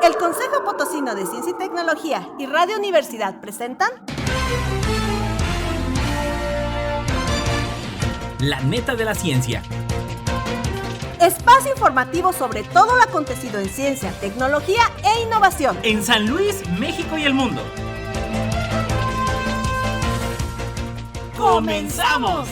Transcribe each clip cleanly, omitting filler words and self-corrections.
El Consejo Potosino de Ciencia y Tecnología y Radio Universidad presentan La Neta de la Ciencia. Espacio informativo sobre todo lo acontecido en ciencia, tecnología e innovación En San Luis, México y el mundo. ¡Comenzamos!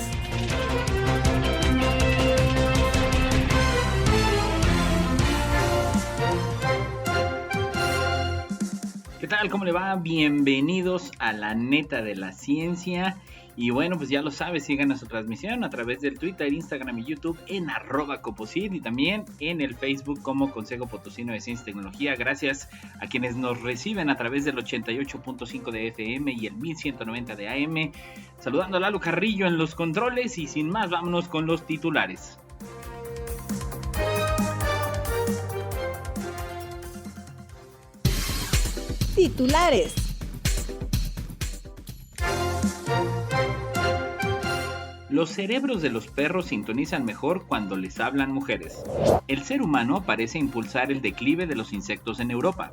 ¿Qué tal? ¿Cómo le va? Bienvenidos a La Neta de la Ciencia. Y bueno, pues ya lo sabes, sigan nuestra transmisión a través del Twitter, Instagram y YouTube en @Coposit y también en el Facebook como Consejo Potosino de Ciencia y Tecnología. Gracias a quienes nos reciben a través del 88.5 de FM y el 1190 de AM. Saludando a Lalo Carrillo en los controles y sin más, vámonos con los titulares. titulares. Los cerebros de los perros sintonizan mejor cuando les hablan mujeres. El ser humano parece impulsar el declive de los insectos en Europa.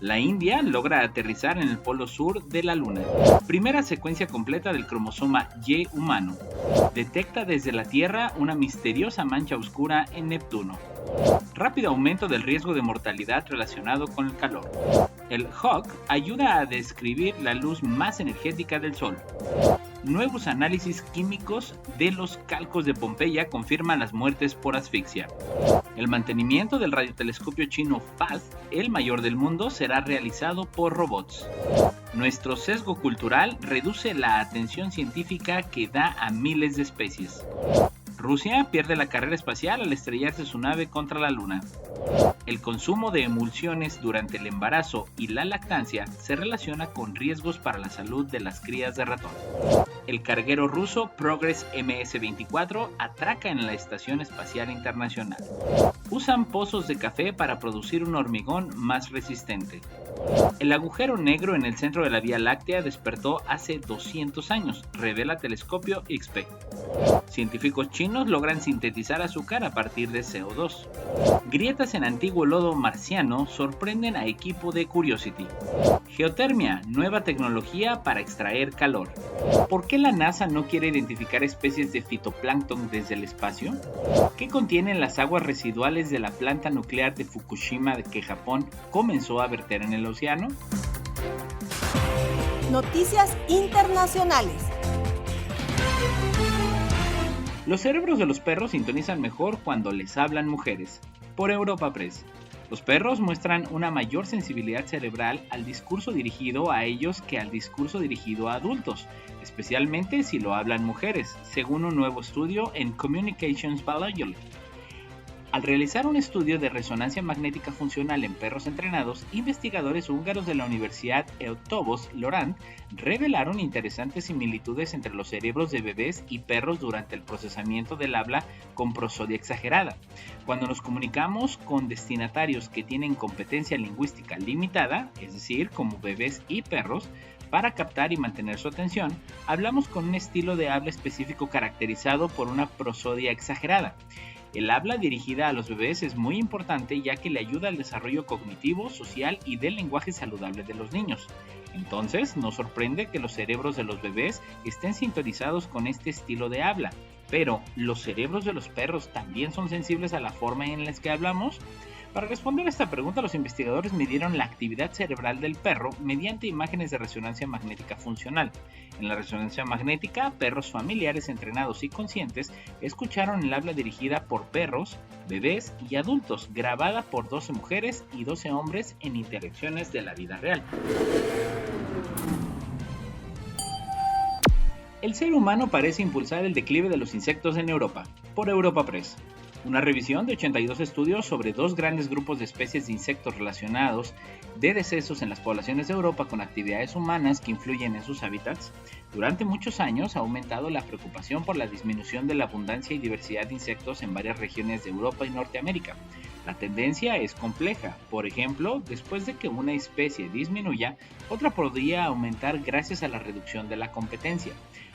La India logra aterrizar en el polo sur de la Luna. Primera secuencia completa del cromosoma Y humano. Detecta desde la Tierra una misteriosa mancha oscura en Neptuno. Rápido aumento del riesgo de mortalidad relacionado con el calor. El Hawk ayuda a describir la luz más energética del Sol. Nuevos análisis químicos de los calcos de Pompeya confirman las muertes por asfixia. El mantenimiento del radiotelescopio chino FAST, el mayor del mundo, será realizado por robots. Nuestro sesgo cultural reduce la atención científica que da a miles de especies. Rusia pierde la carrera espacial al estrellarse su nave contra la Luna. El consumo de emulsiones durante el embarazo y la lactancia se relaciona con riesgos para la salud de las crías de ratón. El carguero ruso Progress MS-24 atraca en la Estación Espacial Internacional. Usan pozos de café para producir un hormigón más resistente. El agujero negro en el centro de la Vía Láctea despertó hace 200 años, revela telescopio XP. Científicos chinos logran sintetizar azúcar a partir de CO2. Grietas en antiguo lodo marciano sorprenden a equipo de Curiosity. Geotermia, nueva tecnología para extraer calor. ¿Por qué la NASA no quiere identificar especies de fitoplancton desde el espacio? ¿Qué contienen las aguas residuales de la planta nuclear de Fukushima que Japón comenzó a verter en el océano? Noticias internacionales. Los cerebros de los perros sintonizan mejor cuando les hablan mujeres. Por Europa Press. Los perros muestran una mayor sensibilidad cerebral al discurso dirigido a ellos que al discurso dirigido a adultos, especialmente si lo hablan mujeres, según un nuevo estudio en Communications Biology. Al realizar un estudio de resonancia magnética funcional en perros entrenados, investigadores húngaros de la Universidad Eötvös Loránd revelaron interesantes similitudes entre los cerebros de bebés y perros durante el procesamiento del habla con prosodia exagerada. Cuando nos comunicamos con destinatarios que tienen competencia lingüística limitada, es decir, como bebés y perros, para captar y mantener su atención, hablamos con un estilo de habla específico caracterizado por una prosodia exagerada. El habla dirigida a los bebés es muy importante ya que le ayuda al desarrollo cognitivo, social y del lenguaje saludable de los niños. Entonces, nos sorprende que los cerebros de los bebés estén sintonizados con este estilo de habla. Pero, ¿los cerebros de los perros también son sensibles a la forma en la que hablamos? Para responder a esta pregunta, los investigadores midieron la actividad cerebral del perro mediante imágenes de resonancia magnética funcional. En la resonancia magnética, perros familiares entrenados y conscientes escucharon el habla dirigida por perros, bebés y adultos, grabada por 12 mujeres y 12 hombres en interacciones de la vida real. El ser humano parece impulsar el declive de los insectos en Europa. Por Europa Press. Una revisión de 82 estudios sobre dos grandes grupos de especies de insectos relacionados de decesos en las poblaciones de Europa con actividades humanas que influyen en sus hábitats, durante muchos años ha aumentado la preocupación por la disminución de la abundancia y diversidad de insectos en varias regiones de Europa y Norteamérica. La tendencia es compleja. Por ejemplo, después de que una especie disminuya, otra podría aumentar gracias a la reducción de la competencia.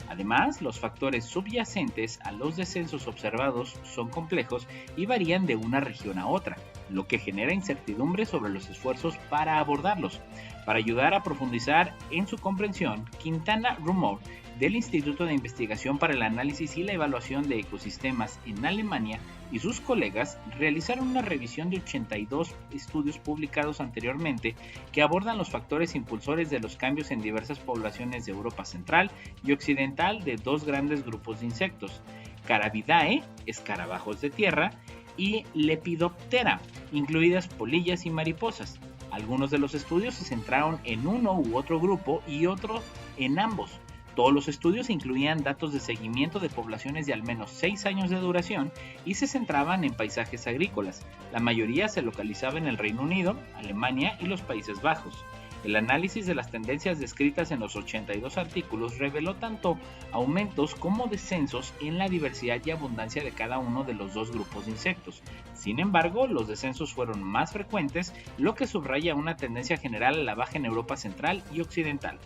Además, los factores subyacentes a los descensos observados son complejos y varían de una región a otra. lo que genera incertidumbre sobre los esfuerzos para abordarlos. Para ayudar a profundizar en su comprensión, Quintana Rumor, del Instituto de Investigación para el Análisis y la Evaluación de Ecosistemas en Alemania, y sus colegas realizaron una revisión de 82 estudios publicados anteriormente que abordan los factores impulsores de los cambios en diversas poblaciones de Europa Central y Occidental de dos grandes grupos de insectos, Carabidae, escarabajos de tierra, y Lepidoptera, incluidas polillas y mariposas. Algunos de los estudios se centraron en uno u otro grupo y otros en ambos. Todos los estudios incluían datos de seguimiento de poblaciones de al menos 6 años de duración y se centraban en paisajes agrícolas. La mayoría se localizaba en el Reino Unido, Alemania y los Países Bajos. El análisis de las tendencias descritas en los 82 artículos reveló tanto aumentos como descensos en la diversidad y abundancia de cada uno de los dos grupos de insectos. Sin embargo, los descensos fueron más frecuentes, lo que subraya una tendencia general a la baja en Europa Central y Occidental.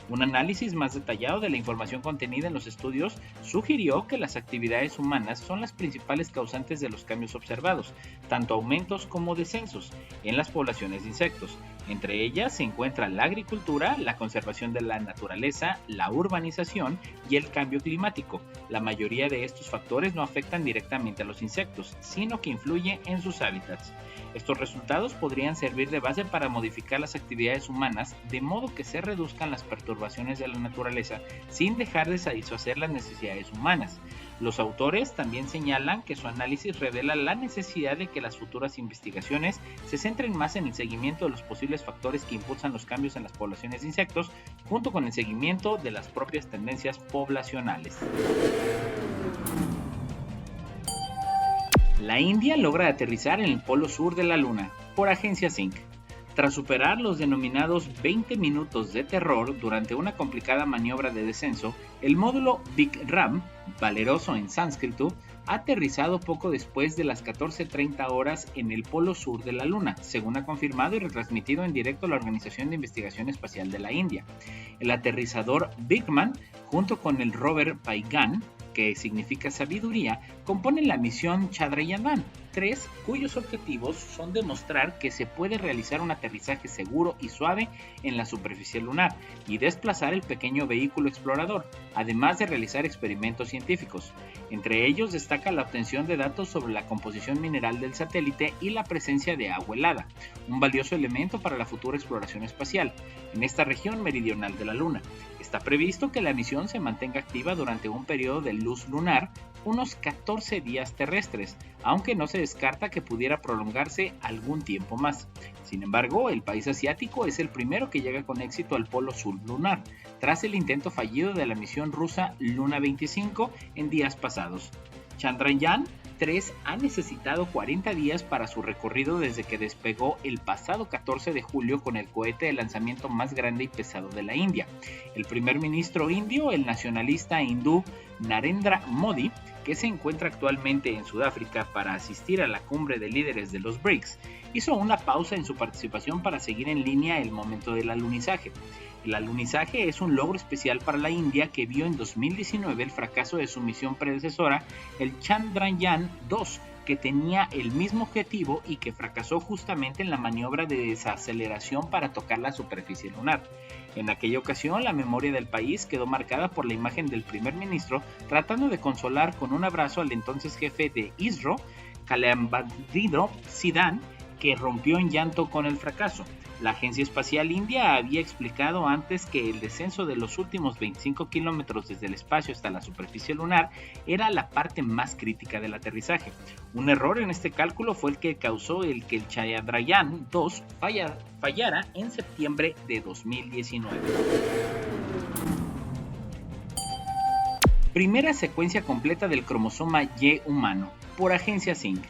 Un análisis más detallado de la información contenida en los estudios sugirió que las actividades humanas son las principales causantes de los cambios observados, tanto aumentos como descensos, en las poblaciones de insectos. Entre ellas se encuentra la agricultura, la conservación de la naturaleza, la urbanización y el cambio climático. La mayoría de estos factores no afectan directamente a los insectos, sino que influyen en sus hábitats. Estos resultados podrían servir de base para modificar las actividades humanas de modo que se reduzcan las perturbaciones de la naturaleza sin dejar de satisfacer las necesidades humanas. Los autores también señalan que su análisis revela la necesidad de que las futuras investigaciones se centren más en el seguimiento de los posibles factores que impulsan los cambios en las poblaciones de insectos, junto con el seguimiento de las propias tendencias poblacionales. La India logra aterrizar en el polo sur de la Luna, por Agencia Sync. Tras superar los denominados 20 minutos de terror durante una complicada maniobra de descenso, el módulo Vikram, valeroso en sánscrito, ha aterrizado poco después de las 14:30 horas en el polo sur de la Luna, según ha confirmado y retransmitido en directo la Organización de Investigación Espacial de la India. El aterrizador Vikram, junto con el rover Paigan, que significa sabiduría, componen la misión Chandrayaan-3, cuyos objetivos son demostrar que se puede realizar un aterrizaje seguro y suave en la superficie lunar y desplazar el pequeño vehículo explorador, además de realizar experimentos científicos. Entre ellos destaca la obtención de datos sobre la composición mineral del satélite y la presencia de agua helada, un valioso elemento para la futura exploración espacial, en esta región meridional de la Luna. Está previsto que la misión se mantenga activa durante un periodo de luz lunar, unos 14 días terrestres, aunque no se descarta que pudiera prolongarse algún tiempo más. Sin embargo, el país asiático es el primero que llega con éxito al polo sur lunar, tras el intento fallido de la misión rusa Luna 25 en días pasados. Chandrayaan-3 ha necesitado 40 días para su recorrido desde que despegó el pasado 14 de julio con el cohete de lanzamiento más grande y pesado de la India. El primer ministro indio, el nacionalista hindú Narendra Modi, que se encuentra actualmente en Sudáfrica para asistir a la cumbre de líderes de los BRICS, hizo una pausa en su participación para seguir en línea el momento del alunizaje. El alunizaje es un logro especial para la India, que vio en 2019 el fracaso de su misión predecesora, el Chandrayaan-2, que tenía el mismo objetivo y que fracasó justamente en la maniobra de desaceleración para tocar la superficie lunar. En aquella ocasión, la memoria del país quedó marcada por la imagen del primer ministro tratando de consolar con un abrazo al entonces jefe de ISRO, Kailash Sivan, que rompió en llanto con el fracaso. La Agencia Espacial India había explicado antes que el descenso de los últimos 25 kilómetros desde el espacio hasta la superficie lunar era la parte más crítica del aterrizaje. Un error en este cálculo fue el que causó que el Chandrayaan-2 fallara en septiembre de 2019. Primera secuencia completa del cromosoma Y humano, por Agencia Sync.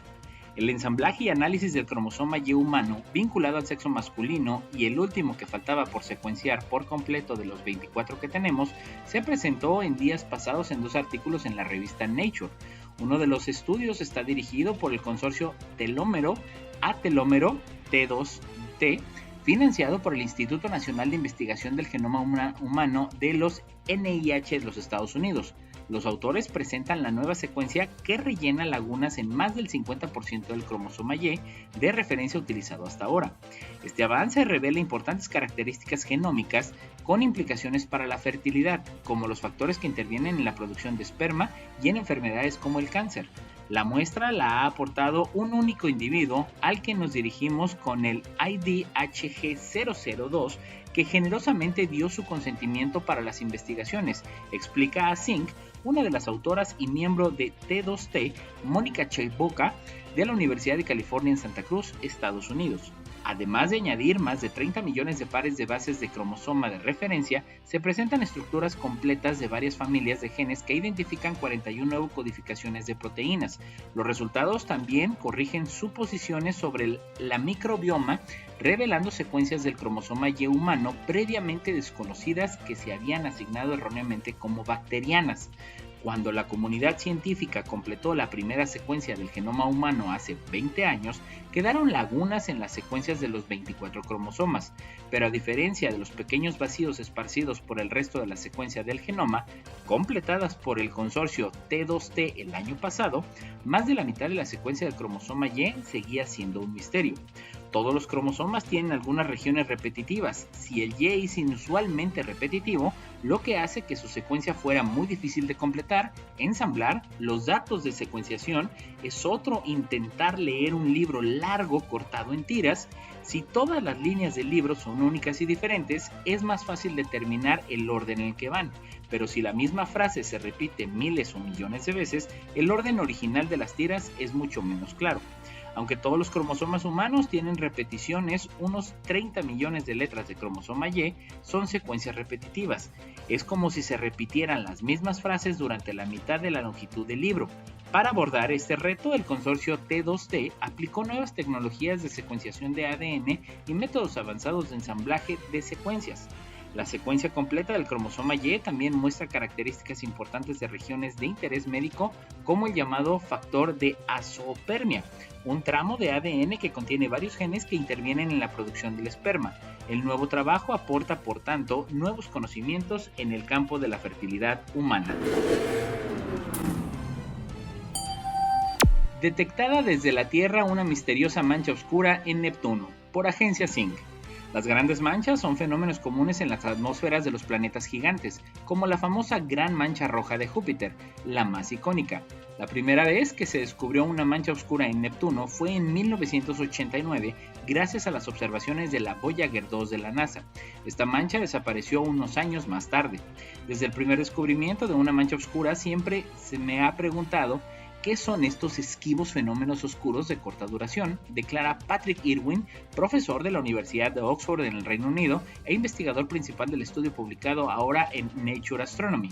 El ensamblaje y análisis del cromosoma Y humano vinculado al sexo masculino y el último que faltaba por secuenciar por completo de los 24 que tenemos se presentó en días pasados en 2 artículos en la revista Nature. Uno de los estudios está dirigido por el consorcio Telómero a Telómero T2T, financiado por el Instituto Nacional de Investigación del Genoma Humano de los NIH de los Estados Unidos. Los autores presentan la nueva secuencia que rellena lagunas en más del 50% del cromosoma Y de referencia utilizado hasta ahora. Este avance revela importantes características genómicas con implicaciones para la fertilidad, como los factores que intervienen en la producción de esperma y en enfermedades como el cáncer. La muestra la ha aportado un único individuo al que nos dirigimos con el IDHG002, que generosamente dio su consentimiento para las investigaciones, explica a Zinc, una de las autoras y miembro de T2T, Mónica Chayboka, de la Universidad de California en Santa Cruz, Estados Unidos. Además de añadir más de 30 millones de pares de bases de cromosoma de referencia, se presentan estructuras completas de varias familias de genes que identifican 41 nuevocodificaciones de proteínas. Los resultados también corrigen suposiciones sobre la microbioma, revelando secuencias del cromosoma Y humano previamente desconocidas que se habían asignado erróneamente como bacterianas. Cuando la comunidad científica completó la primera secuencia del genoma humano hace 20 años, quedaron lagunas en las secuencias de los 24 cromosomas, pero a diferencia de los pequeños vacíos esparcidos por el resto de la secuencia del genoma, completadas por el consorcio T2T el año pasado, más de la mitad de la secuencia del cromosoma Y seguía siendo un misterio. Todos los cromosomas tienen algunas regiones repetitivas. Si el Y es inusualmente repetitivo, lo que hace que su secuencia fuera muy difícil de completar, ensamblar los datos de secuenciación es otro intentar leer un libro largo cortado en tiras. Si todas las líneas del libro son únicas y diferentes, es más fácil determinar el orden en el que van. Pero si la misma frase se repite miles o millones de veces, el orden original de las tiras es mucho menos claro. Aunque todos los cromosomas humanos tienen repeticiones, unos 30 millones de letras de cromosoma Y son secuencias repetitivas. Es como si se repitieran las mismas frases durante la mitad de la longitud del libro. Para abordar este reto, el consorcio T2T aplicó nuevas tecnologías de secuenciación de ADN y métodos avanzados de ensamblaje de secuencias. La secuencia completa del cromosoma Y también muestra características importantes de regiones de interés médico, como el llamado factor de azoospermia, un tramo de ADN que contiene varios genes que intervienen en la producción del esperma. El nuevo trabajo aporta, por tanto, nuevos conocimientos en el campo de la fertilidad humana. Detectada desde la Tierra una misteriosa mancha oscura en Neptuno, por Agencia Zinc. Las grandes manchas son fenómenos comunes en las atmósferas de los planetas gigantes, como la famosa Gran Mancha Roja de Júpiter, la más icónica. La primera vez que se descubrió una mancha oscura en Neptuno fue en 1989, gracias a las observaciones de la Voyager 2 de la NASA. Esta mancha desapareció unos años más tarde. Desde el primer descubrimiento de una mancha oscura siempre se me ha preguntado ¿qué son estos esquivos fenómenos oscuros de corta duración?, declara Patrick Irwin, profesor de la Universidad de Oxford en el Reino Unido e investigador principal del estudio publicado ahora en Nature Astronomy.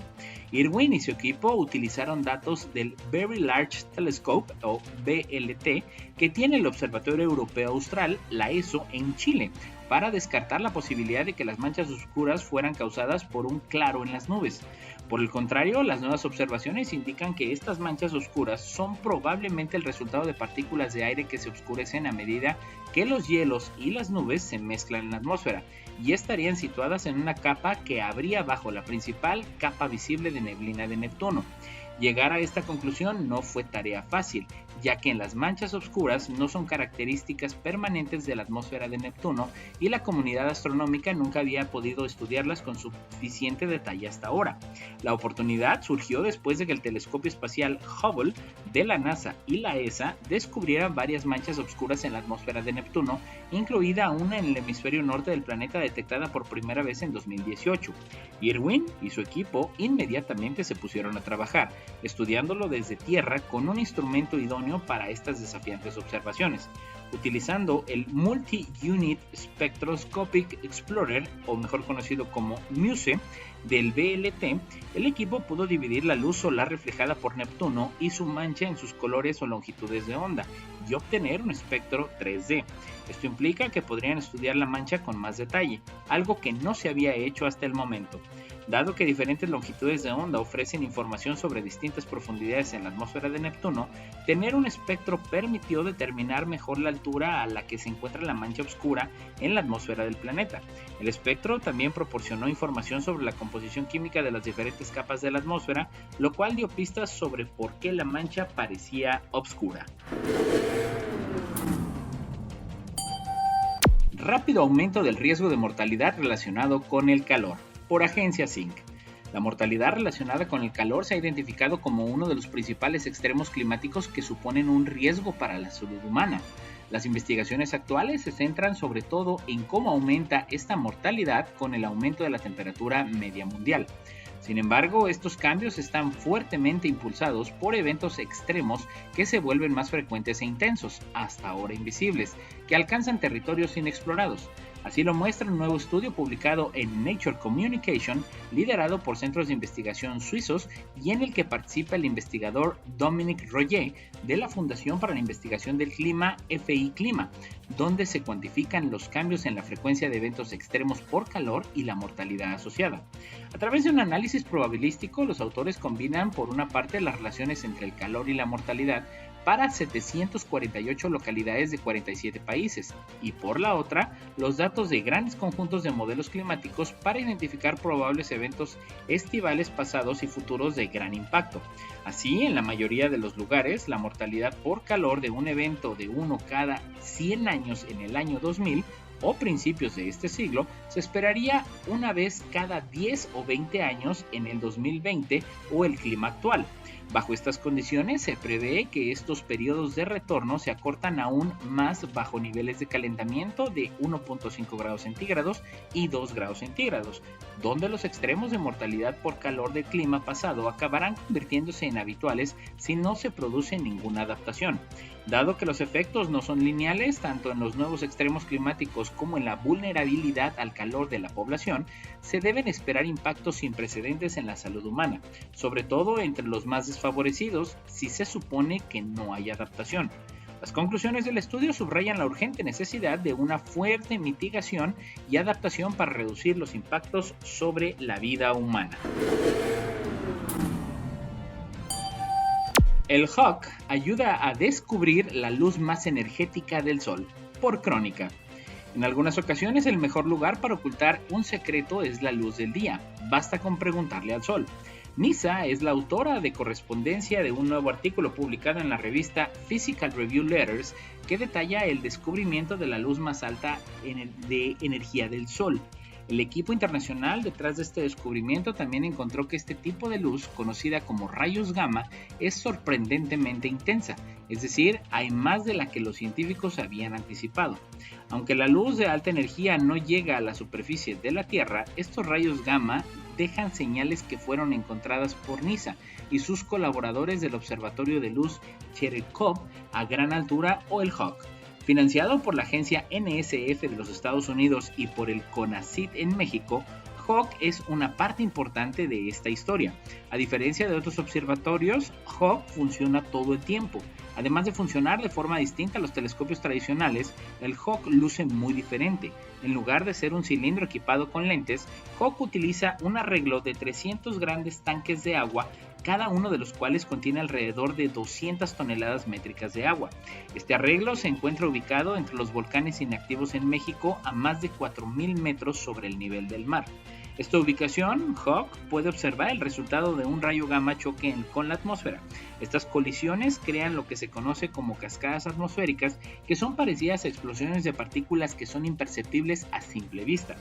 Irwin y su equipo utilizaron datos del Very Large Telescope, o VLT, que tiene el Observatorio Europeo Austral, la ESO, en Chile, para descartar la posibilidad de que las manchas oscuras fueran causadas por un claro en las nubes. Por el contrario, las nuevas observaciones indican que estas manchas oscuras son probablemente el resultado de partículas de aire que se oscurecen a medida que los hielos y las nubes se mezclan en la atmósfera y estarían situadas en una capa que habría bajo la principal capa visible de neblina de Neptuno. Llegar a esta conclusión no fue tarea fácil, ya que en las manchas oscuras no son características permanentes de la atmósfera de Neptuno y la comunidad astronómica nunca había podido estudiarlas con suficiente detalle hasta ahora. La oportunidad surgió después de que el telescopio espacial Hubble de la NASA y la ESA descubrieran varias manchas oscuras en la atmósfera de Neptuno, incluida una en el hemisferio norte del planeta detectada por primera vez en 2018. Irwin y su equipo inmediatamente se pusieron a trabajar, estudiándolo desde tierra con un instrumento idóneo para estas desafiantes observaciones. Utilizando el Multi-Unit Spectroscopic Explorer, o mejor conocido como MUSE, del VLT, el equipo pudo dividir la luz solar reflejada por Neptuno y su mancha en sus colores o longitudes de onda y obtener un espectro 3D. Esto implica que podrían estudiar la mancha con más detalle, algo que no se había hecho hasta el momento. Dado que diferentes longitudes de onda ofrecen información sobre distintas profundidades en la atmósfera de Neptuno, tener un espectro permitió determinar mejor la altura a la que se encuentra la mancha oscura en la atmósfera del planeta. El espectro también proporcionó información sobre la composición química de las diferentes capas de la atmósfera, lo cual dio pistas sobre por qué la mancha parecía oscura. Rápido aumento del riesgo de mortalidad relacionado con el calor, por Agencia Zinc. La mortalidad relacionada con el calor se ha identificado como uno de los principales extremos climáticos que suponen un riesgo para la salud humana. Las investigaciones actuales se centran sobre todo en cómo aumenta esta mortalidad con el aumento de la temperatura media mundial. Sin embargo, estos cambios están fuertemente impulsados por eventos extremos que se vuelven más frecuentes e intensos, hasta ahora invisibles, que alcanzan territorios inexplorados. Así lo muestra un nuevo estudio publicado en Nature Communication, liderado por centros de investigación suizos y en el que participa el investigador Dominique Royer de la Fundación para la Investigación del Clima, FI Clima, donde se cuantifican los cambios en la frecuencia de eventos extremos por calor y la mortalidad asociada. A través de un análisis probabilístico, los autores combinan por una parte las relaciones entre el calor y la mortalidad para 748 localidades de 47 países y por la otra los datos de grandes conjuntos de modelos climáticos para identificar probables eventos estivales pasados y futuros de gran impacto. Así, en la mayoría de los lugares, la mortalidad por calor de un evento de uno cada 100 años en el año 2000 o principios de este siglo se esperaría una vez cada 10 o 20 años en el 2020 o el clima actual. Bajo estas condiciones se prevé que estos periodos de retorno se acortan aún más bajo niveles de calentamiento de 1.5 grados centígrados y 2 grados centígrados, donde los extremos de mortalidad por calor del clima pasado acabarán convirtiéndose en habituales si no se produce ninguna adaptación. Dado que los efectos no son lineales tanto en los nuevos extremos climáticos como en la vulnerabilidad al calor de la población, se deben esperar impactos sin precedentes en la salud humana, sobre todo entre los más desfavorecidos si se supone que no hay adaptación. Las conclusiones del estudio subrayan la urgente necesidad de una fuerte mitigación y adaptación para reducir los impactos sobre la vida humana. El Hawk ayuda a descubrir la luz más energética del Sol, por Crónica. En algunas ocasiones el mejor lugar para ocultar un secreto es la luz del día, basta con preguntarle al Sol. Nisa es la autora de correspondencia de un nuevo artículo publicado en la revista Physical Review Letters que detalla el descubrimiento de la luz más alta de energía del Sol. El equipo internacional detrás de este descubrimiento también encontró que este tipo de luz, conocida como rayos gamma, es sorprendentemente intensa, es decir, hay más de la que los científicos habían anticipado. Aunque la luz de alta energía no llega a la superficie de la Tierra, estos rayos gamma dejan señales que fueron encontradas por NISA y sus colaboradores del Observatorio de Luz Cherenkov a gran altura o el Hawk. Financiado por la agencia NSF de los Estados Unidos y por el CONACYT en México, Hawk es una parte importante de esta historia. A diferencia de otros observatorios, Hawk funciona todo el tiempo. Además de funcionar de forma distinta a los telescopios tradicionales, el Hawk luce muy diferente. En lugar de ser un cilindro equipado con lentes, Hawk utiliza un arreglo de 300 grandes tanques de agua, cada uno de los cuales contiene alrededor de 200 toneladas métricas de agua. Este arreglo se encuentra ubicado entre los volcanes inactivos en México a más de 4.000 metros sobre el nivel del mar. Esta ubicación, Hawk puede observar el resultado de un rayo gamma choque con la atmósfera. Estas colisiones crean lo que se conoce como cascadas atmosféricas, que son parecidas a explosiones de partículas que son imperceptibles a simple vista.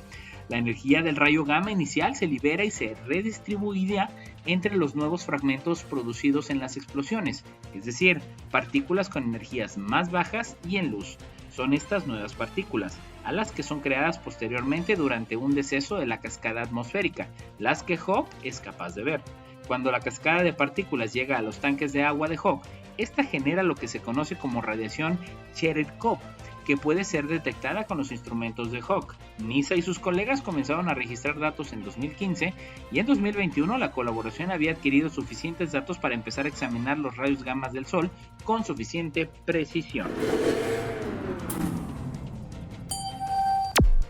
La energía del rayo gamma inicial se libera y se redistribuirá entre los nuevos fragmentos producidos en las explosiones, es decir, partículas con energías más bajas y en luz. Son estas nuevas partículas, a las que son creadas posteriormente durante un deceso de la cascada atmosférica, las que Hawk es capaz de ver. Cuando la cascada de partículas llega a los tanques de agua de Hawk, esta genera lo que se conoce como radiación Cherenkov, que puede ser detectada con los instrumentos de Hawk. NISA y sus colegas comenzaron a registrar datos en 2015 y en 2021 la colaboración había adquirido suficientes datos para empezar a examinar los rayos gamma del Sol con suficiente precisión.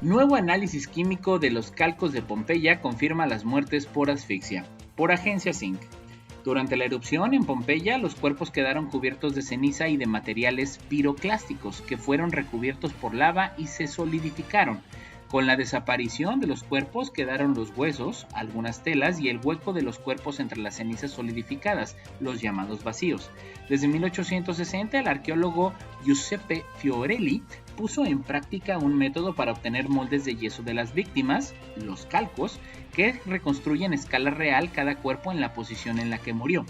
Nuevo análisis químico de los calcos de Pompeya confirma las muertes por asfixia. Por Agencia Zinc. Durante la erupción en Pompeya, los cuerpos quedaron cubiertos de ceniza y de materiales piroclásticos que fueron recubiertos por lava y se solidificaron. Con la desaparición de los cuerpos quedaron los huesos, algunas telas y el hueco de los cuerpos entre las cenizas solidificadas, los llamados vacíos. Desde 1860, el arqueólogo Giuseppe Fiorelli puso en práctica un método para obtener moldes de yeso de las víctimas, los calcos, que reconstruyen a escala real cada cuerpo en la posición en la que murió.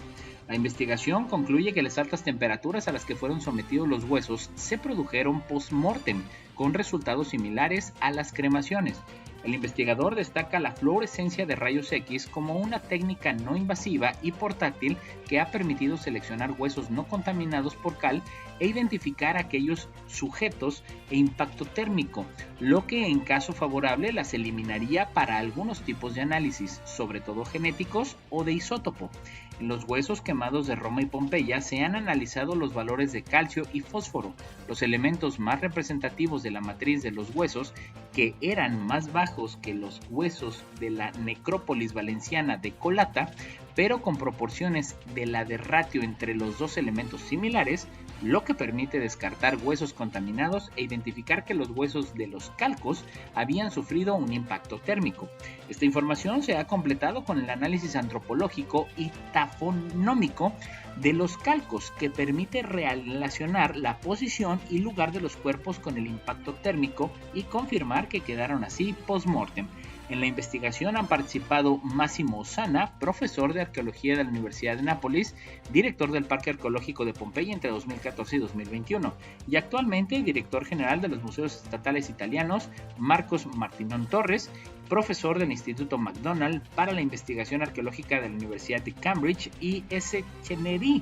La investigación concluye que las altas temperaturas a las que fueron sometidos los huesos se produjeron post-mortem, con resultados similares a las cremaciones. El investigador destaca la fluorescencia de rayos X como una técnica no invasiva y portátil que ha permitido seleccionar huesos no contaminados por cal e identificar aquellos sujetos e impacto térmico, lo que en caso favorable las eliminaría para algunos tipos de análisis, sobre todo genéticos o de isótopo. En los huesos quemados de Roma y Pompeya se han analizado los valores de calcio y fósforo, los elementos más representativos de la matriz de los huesos, que eran más bajos que los huesos de la necrópolis valenciana de Colata, pero con proporciones de la de ratio entre los dos elementos similares, lo que permite descartar huesos contaminados e identificar que los huesos de los calcos habían sufrido un impacto térmico. Esta información se ha completado con el análisis antropológico y tafonómico de los calcos, que permite relacionar la posición y lugar de los cuerpos con el impacto térmico y confirmar que quedaron así post-mortem. En la investigación han participado Massimo Ossana, profesor de arqueología de la Universidad de Nápoles, director del Parque Arqueológico de Pompeya entre 2014 y 2021, y actualmente director general de los Museos Estatales Italianos, Marcos Martinón Torres, profesor del Instituto McDonald para la Investigación Arqueológica de la Universidad de Cambridge y S. Chenery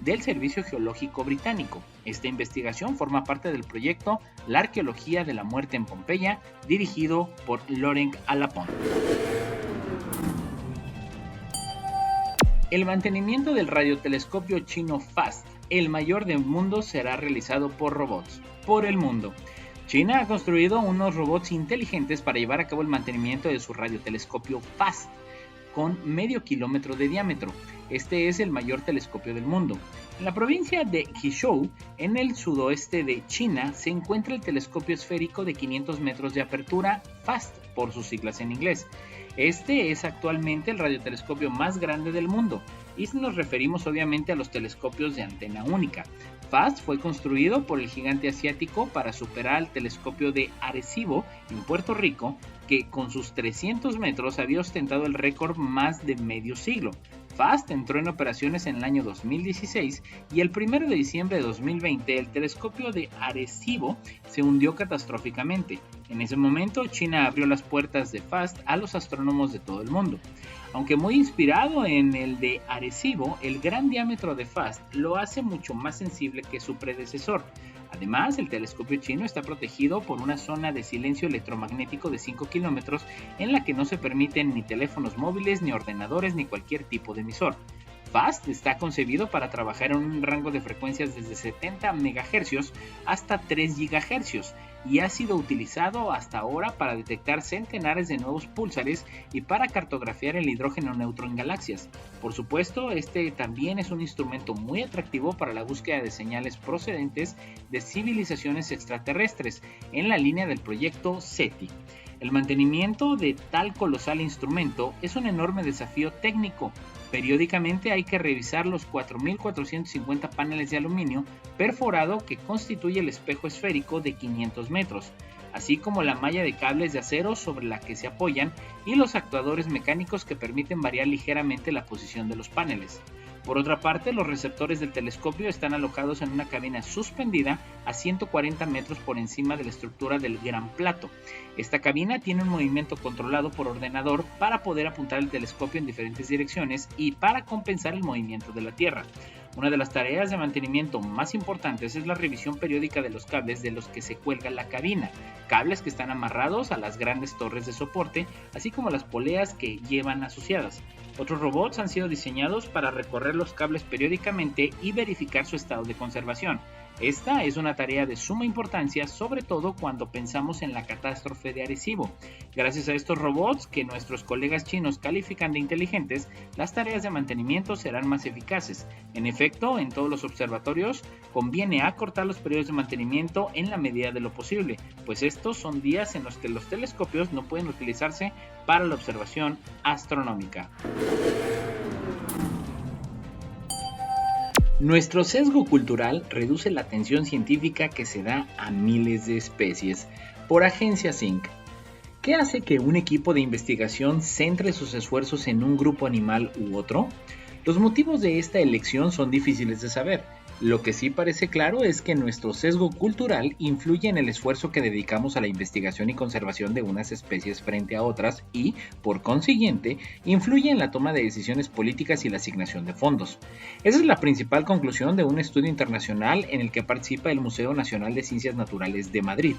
del Servicio Geológico Británico. Esta investigación forma parte del proyecto La Arqueología de la Muerte en Pompeya, dirigido por Laurent Alapont. El mantenimiento del radiotelescopio chino FAST, el mayor del mundo, será realizado por robots. Por el mundo. China ha construido unos robots inteligentes para llevar a cabo el mantenimiento de su radiotelescopio FAST, con medio kilómetro de diámetro. Este es el mayor telescopio del mundo. En la provincia de Guizhou, en el sudoeste de China, se encuentra el telescopio esférico de 500 metros de apertura, FAST por sus siglas en inglés. Este es actualmente el radiotelescopio más grande del mundo, y nos referimos obviamente a los telescopios de antena única. FAST fue construido por el gigante asiático para superar al telescopio de Arecibo en Puerto Rico, que con sus 300 metros había ostentado el récord más de medio siglo. FAST entró en operaciones en el año 2016 y el 1 de diciembre de 2020 el telescopio de Arecibo se hundió catastróficamente. En ese momento, China abrió las puertas de FAST a los astrónomos de todo el mundo. Aunque muy inspirado en el de Arecibo, el gran diámetro de FAST lo hace mucho más sensible que su predecesor. Además, el telescopio chino está protegido por una zona de silencio electromagnético de 5 kilómetros en la que no se permiten ni teléfonos móviles, ni ordenadores, ni cualquier tipo de emisor. FAST está concebido para trabajar en un rango de frecuencias desde 70 MHz hasta 3 GHz y ha sido utilizado hasta ahora para detectar centenares de nuevos púlsares y para cartografiar el hidrógeno neutro en galaxias. Por supuesto, este también es un instrumento muy atractivo para la búsqueda de señales procedentes de civilizaciones extraterrestres en la línea del proyecto SETI. El mantenimiento de tal colosal instrumento es un enorme desafío técnico. Periódicamente hay que revisar los 4.450 paneles de aluminio perforado que constituye el espejo esférico de 500 metros, así como la malla de cables de acero sobre la que se apoyan y los actuadores mecánicos que permiten variar ligeramente la posición de los paneles. Por otra parte, los receptores del telescopio están alojados en una cabina suspendida a 140 metros por encima de la estructura del gran plato. Esta cabina tiene un movimiento controlado por ordenador para poder apuntar el telescopio en diferentes direcciones y para compensar el movimiento de la Tierra. Una de las tareas de mantenimiento más importantes es la revisión periódica de los cables de los que se cuelga la cabina, cables que están amarrados a las grandes torres de soporte, así como las poleas que llevan asociadas. Otros robots han sido diseñados para recorrer los cables periódicamente y verificar su estado de conservación. Esta es una tarea de suma importancia, sobre todo cuando pensamos en la catástrofe de Arecibo. Gracias a estos robots que nuestros colegas chinos califican de inteligentes, las tareas de mantenimiento serán más eficaces. En efecto, en todos los observatorios conviene acortar los periodos de mantenimiento en la medida de lo posible, pues estos son días en los que los telescopios no pueden utilizarse para la observación astronómica. Nuestro sesgo cultural reduce la atención científica que se da a miles de especies. Por Agencia Sync. ¿Qué hace que un equipo de investigación centre sus esfuerzos en un grupo animal u otro? Los motivos de esta elección son difíciles de saber. Lo que sí parece claro es que nuestro sesgo cultural influye en el esfuerzo que dedicamos a la investigación y conservación de unas especies frente a otras y, por consiguiente, influye en la toma de decisiones políticas y la asignación de fondos. Esa es la principal conclusión de un estudio internacional en el que participa el Museo Nacional de Ciencias Naturales de Madrid.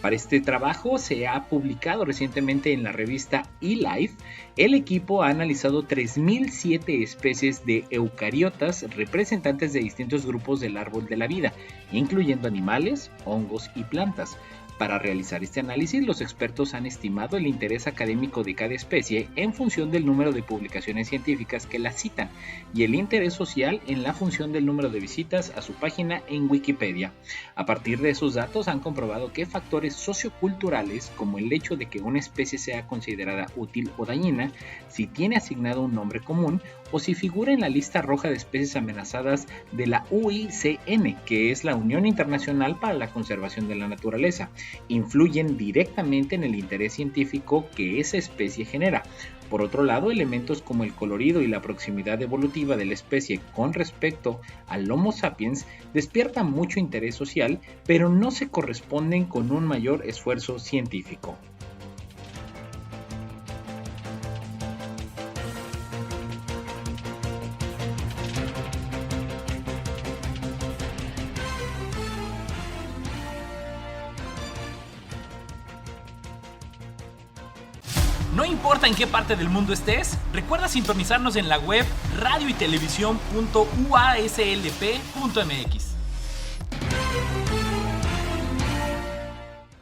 Para este trabajo se ha publicado recientemente en la revista eLife. El equipo ha analizado 3.007 especies de eucariotas representantes de distintos grupos del árbol de la vida, incluyendo animales, hongos y plantas. Para realizar este análisis, los expertos han estimado el interés académico de cada especie en función del número de publicaciones científicas que la citan y el interés social en la función del número de visitas a su página en Wikipedia. A partir de esos datos han comprobado que factores socioculturales, como el hecho de que una especie sea considerada útil o dañina, si tiene asignado un nombre común o si figura en la lista roja de especies amenazadas de la UICN, que es la Unión Internacional para la Conservación de la Naturaleza, influyen directamente en el interés científico que esa especie genera. Por otro lado, elementos como el colorido y la proximidad evolutiva de la especie con respecto al Homo sapiens despiertan mucho interés social, pero no se corresponden con un mayor esfuerzo científico. No importa en qué parte del mundo estés, recuerda sintonizarnos en la web radioytelevisión.uaslp.mx.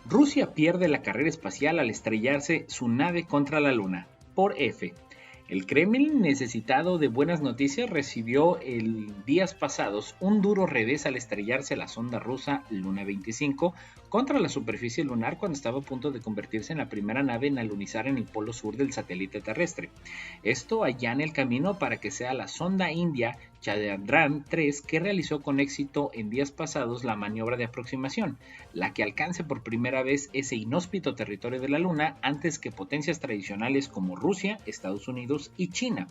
Rusia pierde la carrera espacial al estrellarse su nave contra la Luna. Por F. El Kremlin, necesitado de buenas noticias, recibió días pasados un duro revés al estrellarse la sonda rusa Luna 25 contra la superficie lunar cuando estaba a punto de convertirse en la primera nave en alunizar en el polo sur del satélite terrestre. Esto allana el camino para que sea la sonda india Chandrayaan 3 que realizó con éxito en días pasados la maniobra de aproximación, la que alcance por primera vez ese inhóspito territorio de la Luna antes que potencias tradicionales como Rusia, Estados Unidos y China.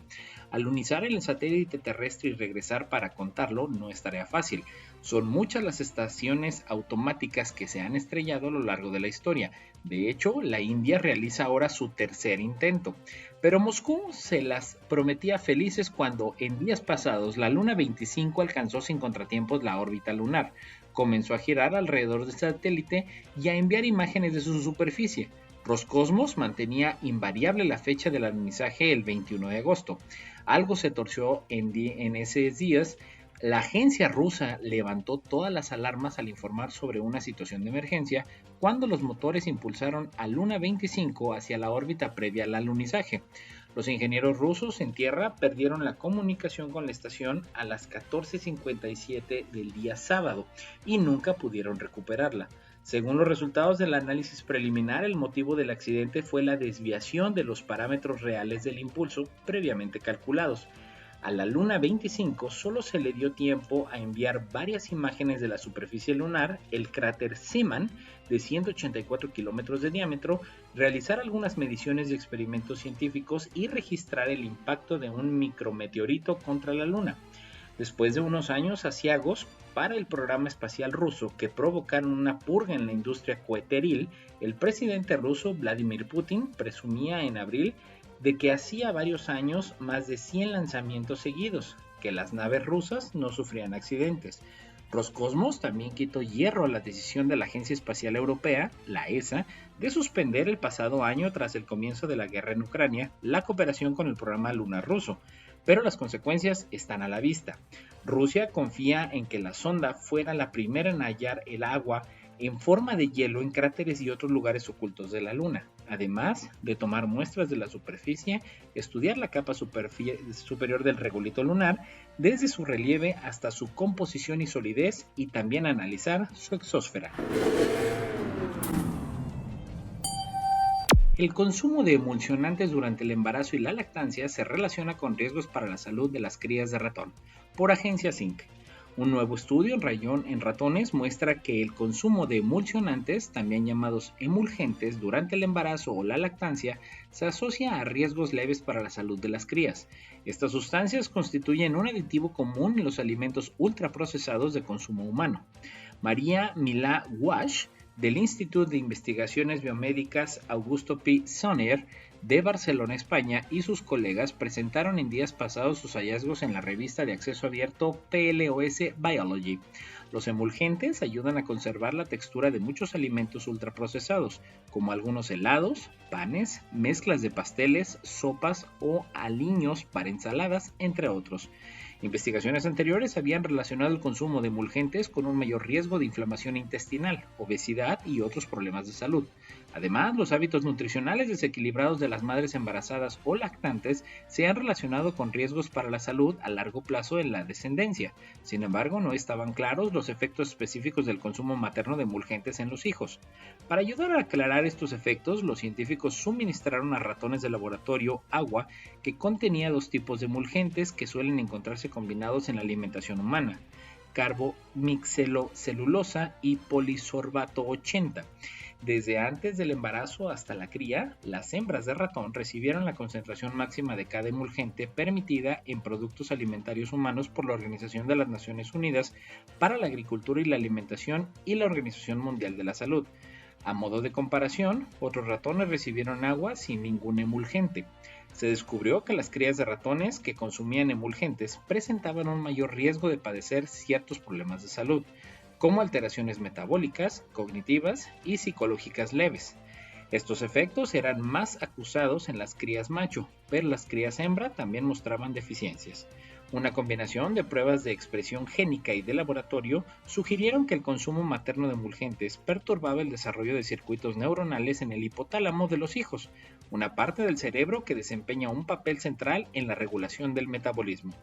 Alunizar el satélite terrestre y regresar para contarlo no es tarea fácil. Son muchas las estaciones automáticas que se han estrellado a lo largo de la historia. De hecho, la India realiza ahora su tercer intento. Pero Moscú se las prometía felices cuando en días pasados la Luna 25 alcanzó sin contratiempos la órbita lunar, comenzó a girar alrededor del satélite y a enviar imágenes de su superficie. Roscosmos mantenía invariable la fecha del alunizaje el 21 de agosto. Algo se torció en esos días. La agencia rusa levantó todas las alarmas al informar sobre una situación de emergencia cuando los motores impulsaron a Luna 25 hacia la órbita previa al alunizaje. Los ingenieros rusos en tierra perdieron la comunicación con la estación a las 14:57 del día sábado y nunca pudieron recuperarla. Según los resultados del análisis preliminar, el motivo del accidente fue la desviación de los parámetros reales del impulso previamente calculados. A la Luna 25 solo se le dio tiempo a enviar varias imágenes de la superficie lunar, el cráter Zeeman, de 184 kilómetros de diámetro, realizar algunas mediciones y experimentos científicos y registrar el impacto de un micrometeorito contra la Luna. Después de unos años aciagos para el programa espacial ruso que provocaron una purga en la industria coheteril, el presidente ruso Vladimir Putin presumía en abril de que hacía varios años más de 100 lanzamientos seguidos, que las naves rusas no sufrían accidentes. Roscosmos también quitó hierro a la decisión de la Agencia Espacial Europea, la ESA, de suspender el pasado año tras el comienzo de la guerra en Ucrania la cooperación con el programa lunar ruso. pero las consecuencias están a la vista. Rusia confía en que la sonda fuera la primera en hallar el agua en forma de hielo en cráteres y otros lugares ocultos de la Luna, además de tomar muestras de la superficie, estudiar la capa superior del regolito lunar, desde su relieve hasta su composición y solidez, y también analizar su exósfera. El consumo de emulsionantes durante el embarazo y la lactancia se relaciona con riesgos para la salud de las crías de ratón, por Agencias Inc. Un nuevo estudio en ratones muestra que el consumo de emulsionantes, también llamados emulgentes, durante el embarazo o la lactancia, se asocia a riesgos leves para la salud de las crías. Estas sustancias constituyen un aditivo común en los alimentos ultraprocesados de consumo humano. María Milà Guasch, del Instituto de Investigaciones Biomédicas Augusto Pi Sunyer de Barcelona, España, y sus colegas presentaron en días pasados sus hallazgos en la revista de acceso abierto PLOS Biology. Los emulgentes ayudan a conservar la textura de muchos alimentos ultraprocesados, como algunos helados, panes, mezclas de pasteles, sopas o aliños para ensaladas, entre otros. Investigaciones anteriores habían relacionado el consumo de emulgentes con un mayor riesgo de inflamación intestinal, obesidad y otros problemas de salud. Además, los hábitos nutricionales desequilibrados de las madres embarazadas o lactantes se han relacionado con riesgos para la salud a largo plazo en la descendencia. Sin embargo, no estaban claros los efectos específicos del consumo materno de emulgentes en los hijos. Para ayudar a aclarar estos efectos, los científicos suministraron a ratones de laboratorio agua que contenía dos tipos de emulgentes que suelen encontrarse combinados en la alimentación humana: carbomixelocelulosa y polisorbato 80. Desde antes del embarazo hasta la cría, las hembras de ratón recibieron la concentración máxima de cada emulgente permitida en productos alimentarios humanos por la Organización de las Naciones Unidas para la Agricultura y la Alimentación y la Organización Mundial de la Salud. A modo de comparación, otros ratones recibieron agua sin ningún emulgente. Se descubrió que las crías de ratones que consumían emulgentes presentaban un mayor riesgo de padecer ciertos problemas de salud, como alteraciones metabólicas, cognitivas y psicológicas leves. Estos efectos eran más acusados en las crías macho, pero las crías hembra también mostraban deficiencias. Una combinación de pruebas de expresión génica y de laboratorio sugirieron que el consumo materno de emulgentes perturbaba el desarrollo de circuitos neuronales en el hipotálamo de los hijos, una parte del cerebro que desempeña un papel central en la regulación del metabolismo.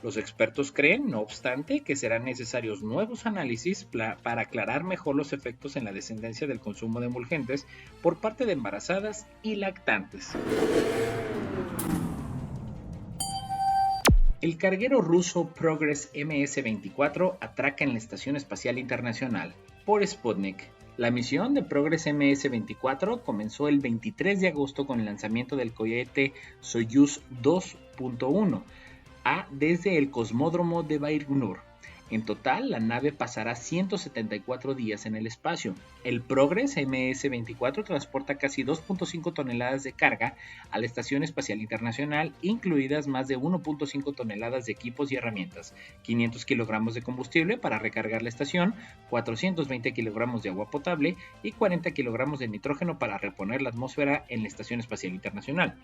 Los expertos creen, no obstante, que serán necesarios nuevos análisis para aclarar mejor los efectos en la descendencia del consumo de emulgentes por parte de embarazadas y lactantes. El carguero ruso Progress MS-24 atraca en la Estación Espacial Internacional, por Sputnik. La misión de Progress MS-24 comenzó el 23 de agosto con el lanzamiento del cohete Soyuz 2.1 desde el cosmódromo de Baikonur. En total, la nave pasará 174 días en el espacio. El Progress MS-24 transporta casi 2.5 toneladas de carga a la Estación Espacial Internacional, incluidas más de 1.5 toneladas de equipos y herramientas, 500 kilogramos de combustible para recargar la estación, 420 kilogramos de agua potable y 40 kilogramos de nitrógeno para reponer la atmósfera en la Estación Espacial Internacional.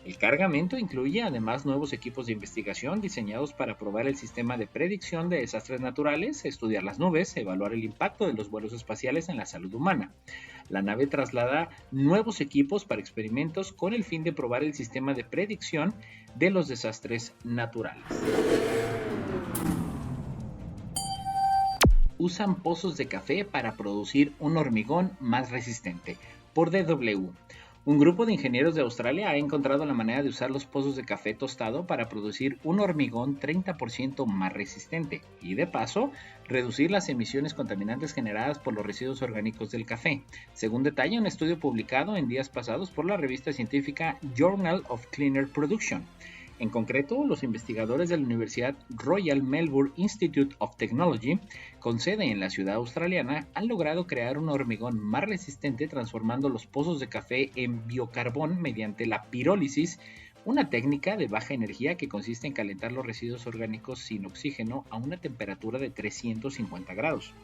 El cargamento incluye además nuevos equipos de investigación diseñados para probar el sistema de predicción de desastres naturales, estudiar las nubes, evaluar el impacto de los vuelos espaciales en la salud humana. La nave traslada nuevos equipos para experimentos con el fin de probar el sistema de predicción de los desastres naturales. Usan pozos de café para producir un hormigón más resistente, por DW. Un grupo de ingenieros de Australia ha encontrado la manera de usar los pozos de café tostado para producir un hormigón 30% más resistente y, de paso, reducir las emisiones contaminantes generadas por los residuos orgánicos del café, según detalla un estudio publicado en días pasados por la revista científica Journal of Cleaner Production. En concreto, los investigadores de la Universidad Royal Melbourne Institute of Technology, con sede en la ciudad australiana, han logrado crear un hormigón más resistente transformando los pozos de café en biocarbón mediante la pirólisis una técnica de baja energía que consiste en calentar los residuos orgánicos sin oxígeno a una temperatura de 350 grados.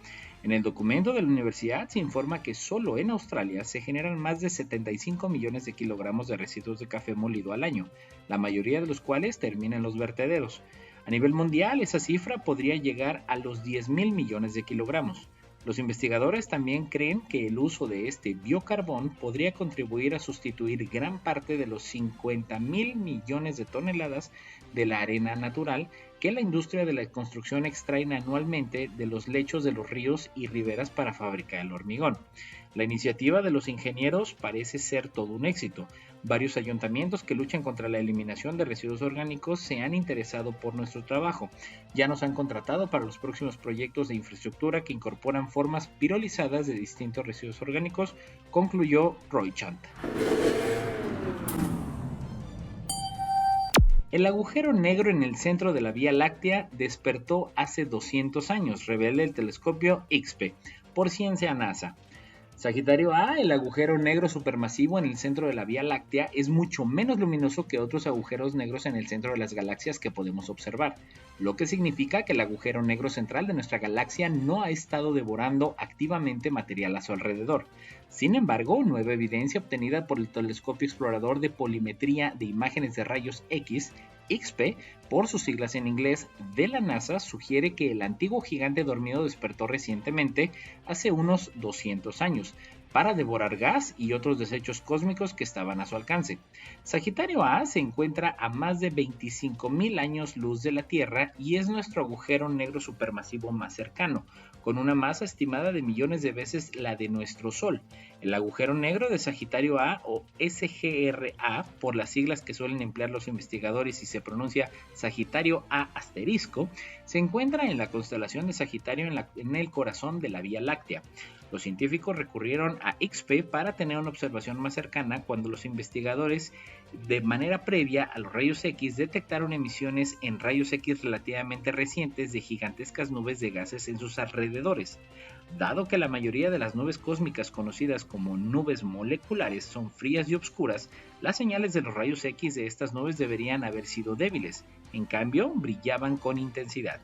En el documento de la universidad se informa que solo en Australia se generan más de 75 millones de kilogramos de residuos de café molido al año, la mayoría de los cuales terminan en los vertederos. A nivel mundial, esa cifra podría llegar a los 10.000 millones de kilogramos. Los investigadores también creen que el uso de este biocarbón podría contribuir a sustituir gran parte de los 50.000 millones de toneladas de la arena natural que la industria de la construcción extrae anualmente de los lechos de los ríos y riberas para fabricar el hormigón. La iniciativa de los ingenieros parece ser todo un éxito. Varios ayuntamientos que luchan contra la eliminación de residuos orgánicos se han interesado por nuestro trabajo. Ya nos han contratado para los próximos proyectos de infraestructura que incorporan formas pirolizadas de distintos residuos orgánicos, concluyó Roy Chant. El agujero negro en el centro de la Vía Láctea despertó hace 200 años, revela el telescopio XP, por ciencia NASA. Sagitario A, el agujero negro supermasivo en el centro de la Vía Láctea, es mucho menos luminoso que otros agujeros negros en el centro de las galaxias que podemos observar, lo que significa que el agujero negro central de nuestra galaxia no ha estado devorando activamente material a su alrededor. Sin embargo, nueva evidencia obtenida por el telescopio explorador de polimetría de imágenes de rayos X, XP, por sus siglas en inglés, de la NASA, sugiere que el antiguo gigante dormido despertó recientemente, hace unos 200 años, para devorar gas y otros desechos cósmicos que estaban a su alcance. Sagitario A se encuentra a más de 25.000 años luz de la Tierra y es nuestro agujero negro supermasivo más cercano, con una masa estimada de millones de veces la de nuestro Sol. El agujero negro de Sagitario A, o SGRA, por las siglas que suelen emplear los investigadores y se pronuncia Sagitario A asterisco, se encuentra en la constelación de Sagitario en el corazón de la Vía Láctea. Los científicos recurrieron a XP para tener una observación más cercana cuando los investigadores, de manera previa a los rayos X, detectaron emisiones en rayos X relativamente recientes de gigantescas nubes de gases en sus alrededores. Dado que la mayoría de las nubes cósmicas conocidas como nubes moleculares son frías y oscuras, las señales de los rayos X de estas nubes deberían haber sido débiles, en cambio brillaban con intensidad.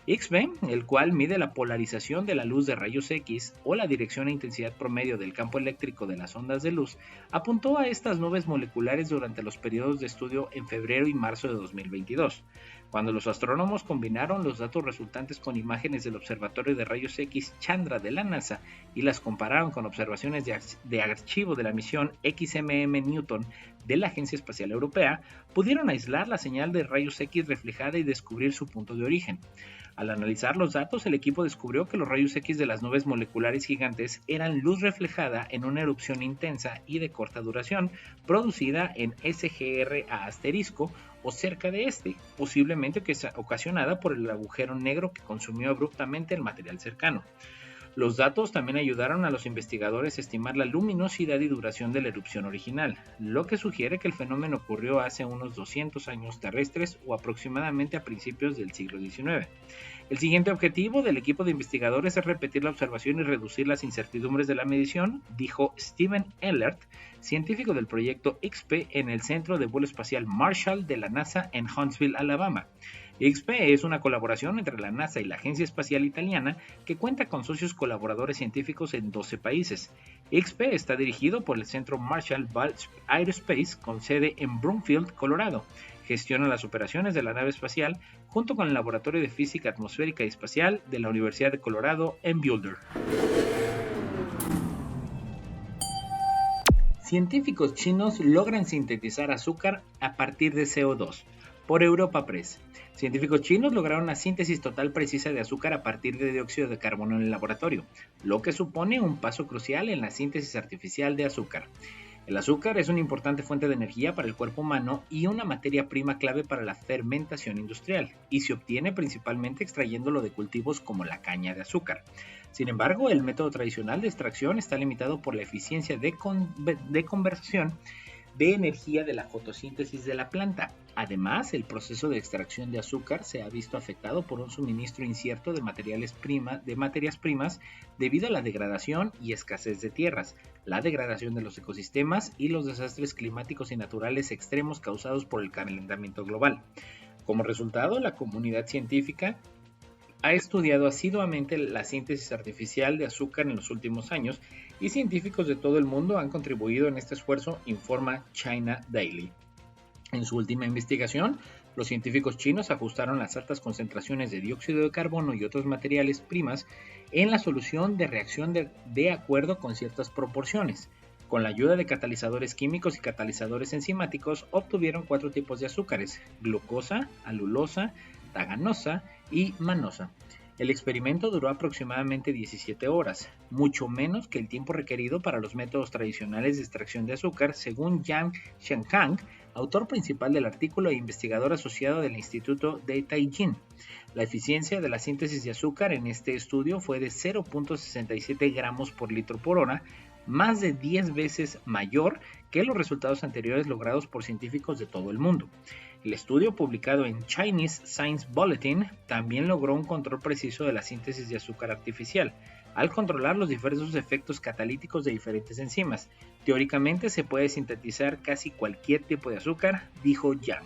XP, el cual mide la polarización de la luz de rayos X o la dirección e intensidad promedio del campo eléctrico de las ondas de luz, apuntó a estas nubes moleculares durante los periodos de estudio en febrero y marzo de 2022. Cuando los astrónomos combinaron los datos resultantes con imágenes del Observatorio de Rayos X Chandra de la NASA y las compararon con observaciones de archivo de la misión XMM Newton de la Agencia Espacial Europea, pudieron aislar la señal de rayos X reflejada y descubrir su punto de origen. Al analizar los datos, el equipo descubrió que los rayos X de las nubes moleculares gigantes eran luz reflejada en una erupción intensa y de corta duración, producida en SGRA asterisco o cerca de este, posiblemente ocasionada por el agujero negro que consumió abruptamente el material cercano. Los datos también ayudaron a los investigadores a estimar la luminosidad y duración de la erupción original, lo que sugiere que el fenómeno ocurrió hace unos 200 años terrestres o aproximadamente a principios del siglo XIX. El siguiente objetivo del equipo de investigadores es repetir la observación y reducir las incertidumbres de la medición, dijo Steven Ehlert, científico del proyecto XP en el Centro de Vuelo Espacial Marshall de la NASA en Huntsville, Alabama. XP es una colaboración entre la NASA y la Agencia Espacial Italiana que cuenta con socios colaboradores científicos en 12 países. XP está dirigido por el Centro Marshall Aerospace con sede en Broomfield, Colorado. Gestiona las operaciones de la nave espacial junto con el Laboratorio de Física Atmosférica y Espacial de la Universidad de Colorado en Boulder. Científicos chinos logran sintetizar azúcar a partir de CO2. Por Europa Press. Científicos chinos lograron una síntesis total precisa de azúcar a partir de dióxido de carbono en el laboratorio, lo que supone un paso crucial en la síntesis artificial de azúcar. El azúcar es una importante fuente de energía para el cuerpo humano y una materia prima clave para la fermentación industrial, y se obtiene principalmente extrayéndolo de cultivos como la caña de azúcar. Sin embargo, el método tradicional de extracción está limitado por la eficiencia de conversión de energía de la fotosíntesis de la planta. Además, el proceso de extracción de azúcar se ha visto afectado por un suministro incierto de materias primas debido a la degradación y escasez de tierras, la degradación de los ecosistemas y los desastres climáticos y naturales extremos causados por el calentamiento global. Como resultado, la comunidad científica ha estudiado asiduamente la síntesis artificial de azúcar en los últimos años y científicos de todo el mundo han contribuido en este esfuerzo, informa China Daily. En su última investigación, los científicos chinos ajustaron las altas concentraciones de dióxido de carbono y otros materiales primas en la solución de reacción de acuerdo con ciertas proporciones. Con la ayuda de catalizadores químicos y catalizadores enzimáticos, obtuvieron 4 tipos de azúcares: glucosa, alulosa, taganosa y manosa. El experimento duró aproximadamente 17 horas, mucho menos que el tiempo requerido para los métodos tradicionales de extracción de azúcar, según Yang Xiankang, autor principal del artículo e investigador asociado del Instituto de Taiyuan. La eficiencia de la síntesis de azúcar en este estudio fue de 0.67 gramos por litro por hora, más de 10 veces mayor que los resultados anteriores logrados por científicos de todo el mundo. El estudio, publicado en Chinese Science Bulletin, también logró un control preciso de la síntesis de azúcar artificial, al controlar los diversos efectos catalíticos de diferentes enzimas. Teóricamente se puede sintetizar casi cualquier tipo de azúcar, dijo Yang.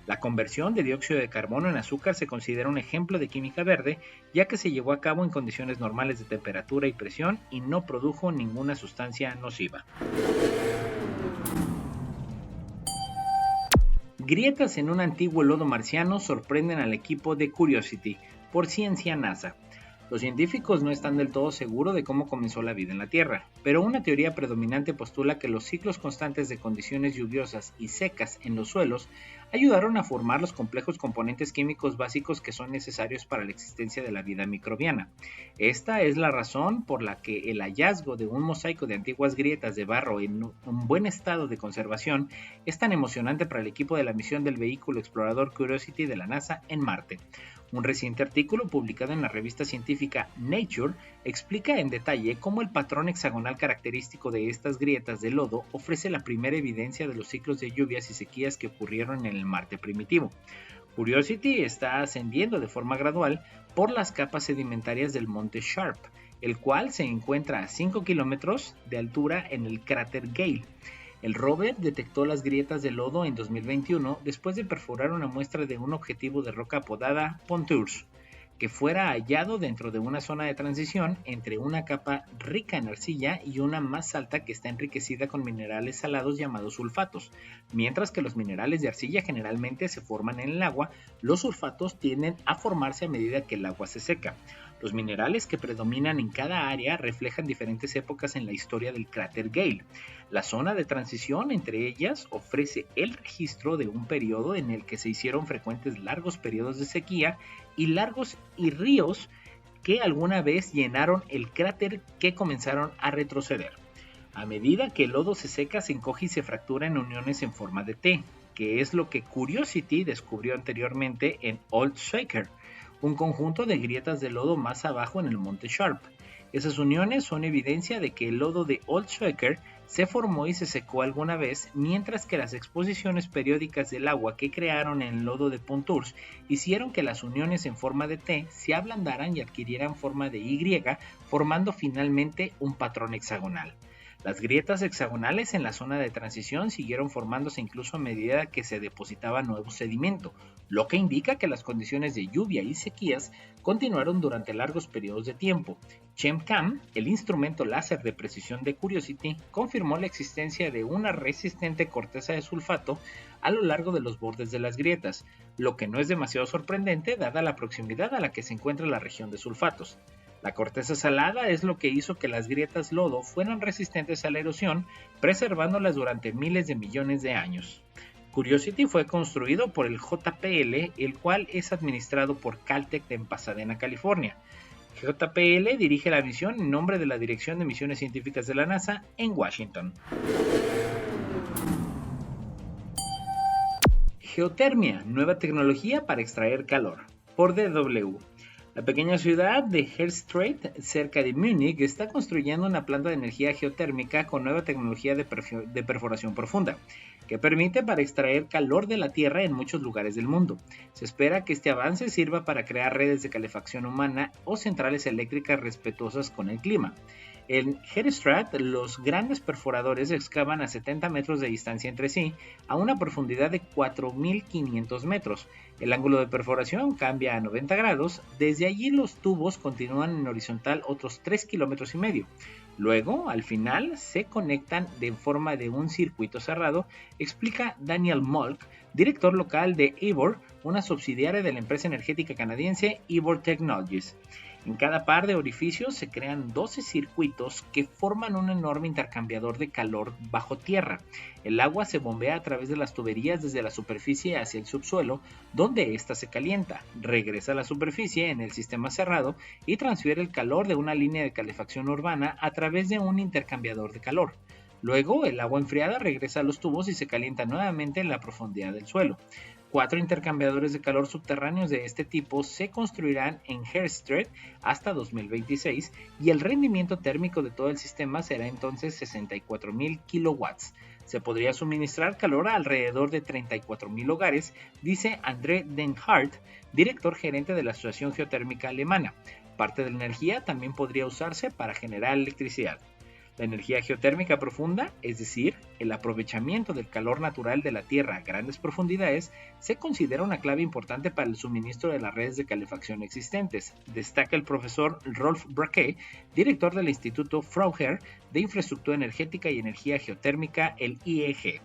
La conversión de dióxido de carbono en azúcar se considera un ejemplo de química verde, ya que se llevó a cabo en condiciones normales de temperatura y presión y no produjo ninguna sustancia nociva. Grietas en un antiguo lodo marciano sorprenden al equipo de Curiosity, por Ciencia NASA. Los científicos no están del todo seguros de cómo comenzó la vida en la Tierra, pero una teoría predominante postula que los ciclos constantes de condiciones lluviosas y secas en los suelos ayudaron a formar los complejos componentes químicos básicos que son necesarios para la existencia de la vida microbiana. Esta es la razón por la que el hallazgo de un mosaico de antiguas grietas de barro en un buen estado de conservación es tan emocionante para el equipo de la misión del vehículo explorador Curiosity de la NASA en Marte. Un reciente artículo publicado en la revista científica Nature explica en detalle cómo el patrón hexagonal característico de estas grietas de lodo ofrece la primera evidencia de los ciclos de lluvias y sequías que ocurrieron en el Marte primitivo. Curiosity está ascendiendo de forma gradual por las capas sedimentarias del monte Sharp, el cual se encuentra a 5 kilómetros de altura en el cráter Gale. El rover detectó las grietas de lodo en 2021 después de perforar una muestra de un objetivo de roca apodada Pontours, que fuera hallado dentro de una zona de transición entre una capa rica en arcilla y una más alta que está enriquecida con minerales salados llamados sulfatos. Mientras que los minerales de arcilla generalmente se forman en el agua, los sulfatos tienden a formarse a medida que el agua se seca. Los minerales que predominan en cada área reflejan diferentes épocas en la historia del cráter Gale. La zona de transición entre ellas ofrece el registro de un periodo en el que se hicieron frecuentes largos periodos de sequía y lagos y ríos que alguna vez llenaron el cráter que comenzaron a retroceder. A medida que el lodo se seca, se encoge y se fractura en uniones en forma de T, que es lo que Curiosity descubrió anteriormente en Old Shaker, un conjunto de grietas de lodo más abajo en el monte Sharp. Esas uniones son evidencia de que el lodo de Old Shaker se formó y se secó alguna vez, mientras que las exposiciones periódicas del agua que crearon en el lodo de Pontours hicieron que las uniones en forma de T se ablandaran y adquirieran forma de Y, formando finalmente un patrón hexagonal. Las grietas hexagonales en la zona de transición siguieron formándose incluso a medida que se depositaba nuevo sedimento, lo que indica que las condiciones de lluvia y sequías continuaron durante largos periodos de tiempo. ChemCam, el instrumento láser de precisión de Curiosity, confirmó la existencia de una resistente corteza de sulfato a lo largo de los bordes de las grietas, lo que no es demasiado sorprendente dada la proximidad a la que se encuentra la región de sulfatos. La corteza salada es lo que hizo que las grietas lodo fueran resistentes a la erosión, preservándolas durante miles de millones de años. Curiosity fue construido por el JPL, el cual es administrado por Caltech en Pasadena, California. JPL dirige la misión en nombre de la Dirección de Misiones Científicas de la NASA en Washington. Geotermia, nueva tecnología para extraer calor, por DW. La pequeña ciudad de Hersstreit, cerca de Múnich, está construyendo una planta de energía geotérmica con nueva tecnología de perforación profunda, que permite para extraer calor de la Tierra en muchos lugares del mundo. Se espera que este avance sirva para crear redes de calefacción humana o centrales eléctricas respetuosas con el clima. En Hersstreit, los grandes perforadores excavan a 70 metros de distancia entre sí, a una profundidad de 4.500 metros. El ángulo de perforación cambia a 90 grados. Desde allí los tubos continúan en horizontal otros 3,5 kilómetros. Luego, al final, se conectan de forma de un circuito cerrado, explica Daniel Molk, director local de Eavor, una subsidiaria de la empresa energética canadiense Eavor Technologies. En cada par de orificios se crean 12 circuitos que forman un enorme intercambiador de calor bajo tierra. El agua se bombea a través de las tuberías desde la superficie hacia el subsuelo, donde ésta se calienta, regresa a la superficie en el sistema cerrado y transfiere el calor de una línea de calefacción urbana a través de un intercambiador de calor. Luego, el agua enfriada regresa a los tubos y se calienta nuevamente en la profundidad del suelo. 4 intercambiadores de calor subterráneos de este tipo se construirán en Hersstreit hasta 2026 y el rendimiento térmico de todo el sistema será entonces 64.000 kilowatts. Se podría suministrar calor a alrededor de 34.000 hogares, dice André Den Hart, director gerente de la Asociación Geotérmica Alemana. Parte de la energía también podría usarse para generar electricidad. La energía geotérmica profunda, es decir, el aprovechamiento del calor natural de la Tierra a grandes profundidades, se considera una clave importante para el suministro de las redes de calefacción existentes, destaca el profesor Rolf Braque, director del Instituto Fraunhofer de Infraestructura Energética y Energía Geotérmica, el IEG.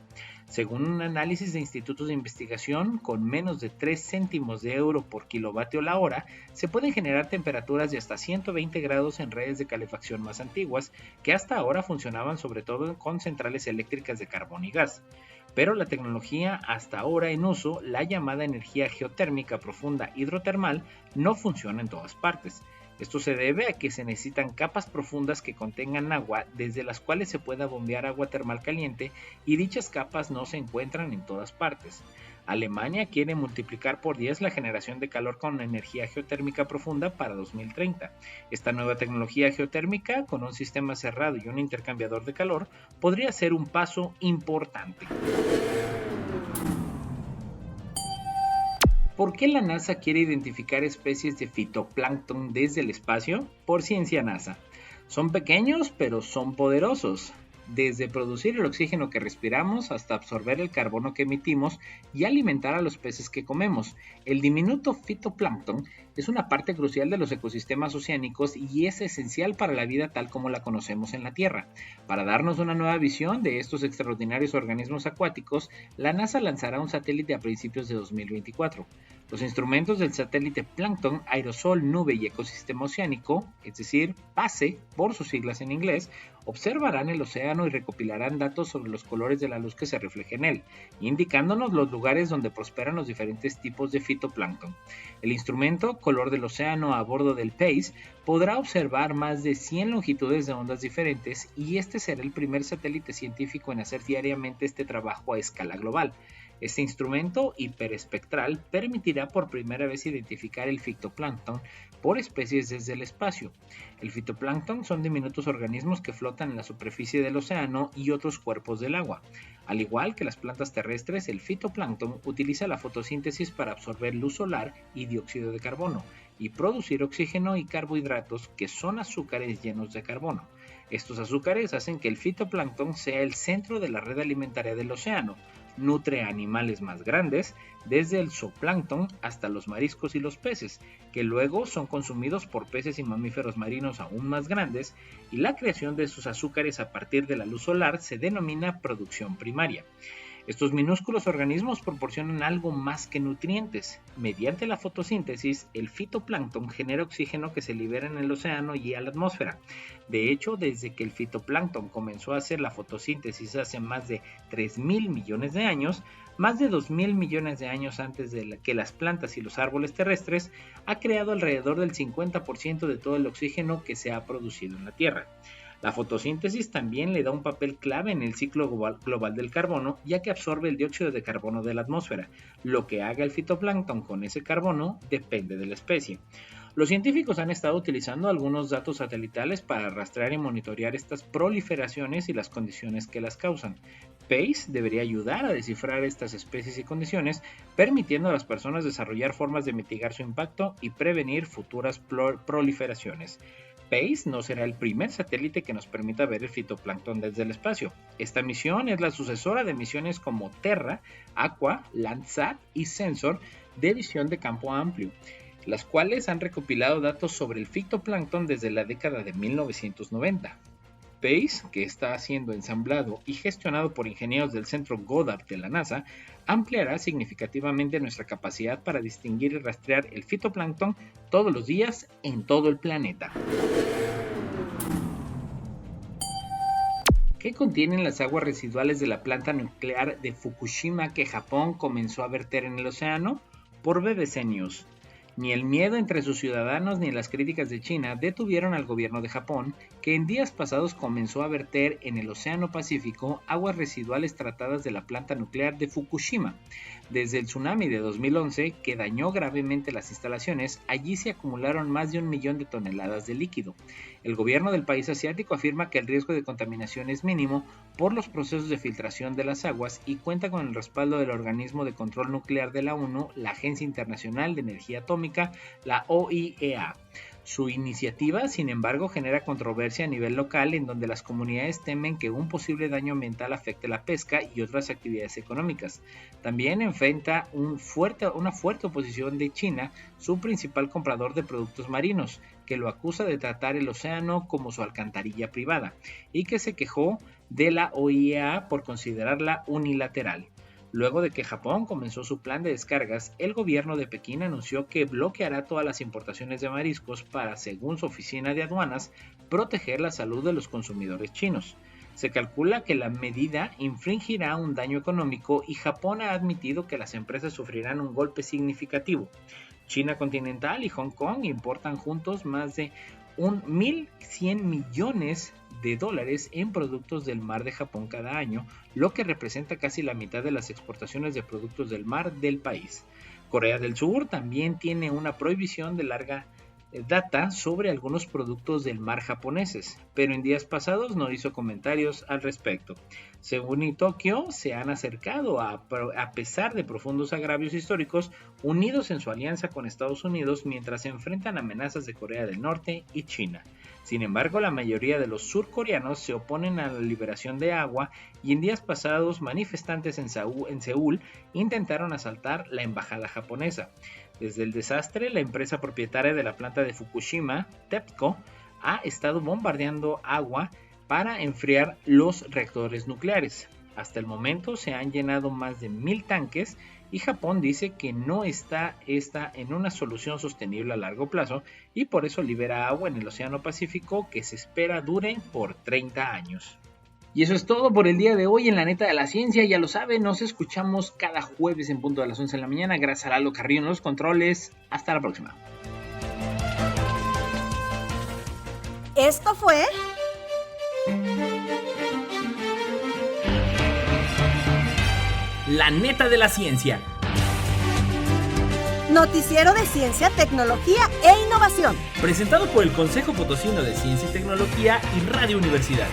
Según un análisis de institutos de investigación, con menos de 3 céntimos de euro por kilovatio la hora, se pueden generar temperaturas de hasta 120 grados en redes de calefacción más antiguas, que hasta ahora funcionaban sobre todo con centrales eléctricas de carbón y gas. Pero la tecnología hasta ahora en uso, la llamada energía geotérmica profunda hidrotermal, no funciona en todas partes. Esto se debe a que se necesitan capas profundas que contengan agua desde las cuales se pueda bombear agua termal caliente y dichas capas no se encuentran en todas partes. Alemania quiere multiplicar por 10 la generación de calor con energía geotérmica profunda para 2030. Esta nueva tecnología geotérmica, con un sistema cerrado y un intercambiador de calor, podría ser un paso importante. ¿Por qué la NASA quiere identificar especies de fitoplancton desde el espacio? Por Ciencia NASA. Son pequeños, pero son poderosos. Desde producir el oxígeno que respiramos hasta absorber el carbono que emitimos y alimentar a los peces que comemos. El diminuto fitoplancton es una parte crucial de los ecosistemas oceánicos y es esencial para la vida tal como la conocemos en la Tierra. Para darnos una nueva visión de estos extraordinarios organismos acuáticos, la NASA lanzará un satélite a principios de 2024. Los instrumentos del satélite Plancton, Aerosol, Nube y Ecosistema Oceánico, es decir, PACE por sus siglas en inglés, observarán el océano y recopilarán datos sobre los colores de la luz que se refleja en él, indicándonos los lugares donde prosperan los diferentes tipos de fitoplancton. El instrumento Color del Océano a bordo del PACE podrá observar más de 100 longitudes de ondas diferentes y este será el primer satélite científico en hacer diariamente este trabajo a escala global. Este instrumento hiperespectral permitirá por primera vez identificar el fitoplancton por especies desde el espacio. El fitoplancton son diminutos organismos que flotan en la superficie del océano y otros cuerpos del agua. Al igual que las plantas terrestres, el fitoplancton utiliza la fotosíntesis para absorber luz solar y dióxido de carbono y producir oxígeno y carbohidratos que son azúcares llenos de carbono. Estos azúcares hacen que el fitoplancton sea el centro de la red alimentaria del océano. Nutre a animales más grandes, desde el zooplancton hasta los mariscos y los peces, que luego son consumidos por peces y mamíferos marinos aún más grandes, y la creación de sus azúcares a partir de la luz solar se denomina producción primaria. Estos minúsculos organismos proporcionan algo más que nutrientes. Mediante la fotosíntesis, el fitoplancton genera oxígeno que se libera en el océano y a la atmósfera. De hecho, desde que el fitoplancton comenzó a hacer la fotosíntesis hace más de 3.000 millones de años, más de 2.000 millones de años antes de que las plantas y los árboles terrestres, ha creado alrededor del 50% de todo el oxígeno que se ha producido en la Tierra. La fotosíntesis también le da un papel clave en el ciclo global del carbono, ya que absorbe el dióxido de carbono de la atmósfera. Lo que haga el fitoplancton con ese carbono depende de la especie. Los científicos han estado utilizando algunos datos satelitales para rastrear y monitorear estas proliferaciones y las condiciones que las causan. PACE debería ayudar a descifrar estas especies y condiciones, permitiendo a las personas desarrollar formas de mitigar su impacto y prevenir futuras proliferaciones. PACE no será el primer satélite que nos permita ver el fitoplancton desde el espacio. Esta misión es la sucesora de misiones como Terra, Aqua, Landsat y Sensor de visión de campo amplio, las cuales han recopilado datos sobre el fitoplancton desde la década de 1990. PACE, que está siendo ensamblado y gestionado por ingenieros del Centro Goddard de la NASA, ampliará significativamente nuestra capacidad para distinguir y rastrear el fitoplancton todos los días en todo el planeta. ¿Qué contienen las aguas residuales de la planta nuclear de Fukushima que Japón comenzó a verter en el océano? Por BBC News. Ni el miedo entre sus ciudadanos ni las críticas de China detuvieron al gobierno de Japón, que en días pasados comenzó a verter en el Océano Pacífico aguas residuales tratadas de la planta nuclear de Fukushima. Desde el tsunami de 2011, que dañó gravemente las instalaciones, allí se acumularon más de 1 millón de toneladas de líquido. El gobierno del país asiático afirma que el riesgo de contaminación es mínimo por los procesos de filtración de las aguas y cuenta con el respaldo del Organismo de Control Nuclear de la ONU, la Agencia Internacional de Energía Atómica, la OIEA. Su iniciativa, sin embargo, genera controversia a nivel local, en donde las comunidades temen que un posible daño ambiental afecte la pesca y otras actividades económicas. También enfrenta una fuerte oposición de China, su principal comprador de productos marinos, que lo acusa de tratar el océano como su alcantarilla privada, y que se quejó de la OIEA por considerarla unilateral. Luego de que Japón comenzó su plan de descargas, el gobierno de Pekín anunció que bloqueará todas las importaciones de mariscos para, según su oficina de aduanas, proteger la salud de los consumidores chinos. Se calcula que la medida infringirá un daño económico y Japón ha admitido que las empresas sufrirán un golpe significativo. China continental y Hong Kong importan juntos más de 1.100 millones de dólares en productos del mar de Japón cada año, lo que representa casi la mitad de las exportaciones de productos del mar del país. Corea del Sur también tiene una prohibición de larga data sobre algunos productos del mar japoneses, pero en días pasados no hizo comentarios al respecto. Según Tokio, se han acercado a pesar de profundos agravios históricos, unidos en su alianza con Estados Unidos mientras se enfrentan amenazas de Corea del Norte y China. Sin embargo, la mayoría de los surcoreanos se oponen a la liberación de agua y en días pasados manifestantes en Seúl intentaron asaltar la embajada japonesa. Desde el desastre, la empresa propietaria de la planta de Fukushima, TEPCO, ha estado bombardeando agua para enfriar los reactores nucleares. Hasta el momento se han llenado más de 1,000 tanques y Japón dice que no está en una solución sostenible a largo plazo y por eso libera agua en el Océano Pacífico que se espera dure por 30 años. Y eso es todo por el día de hoy en La Neta de la Ciencia. Ya lo saben, nos escuchamos cada jueves en punto de las 11 de la mañana. Gracias a Lalo Carrillo en los controles. Hasta la próxima. Esto fue La Neta de la Ciencia. Noticiero de Ciencia, Tecnología e Innovación. Presentado por el Consejo Potosino de Ciencia y Tecnología y Radio Universidad.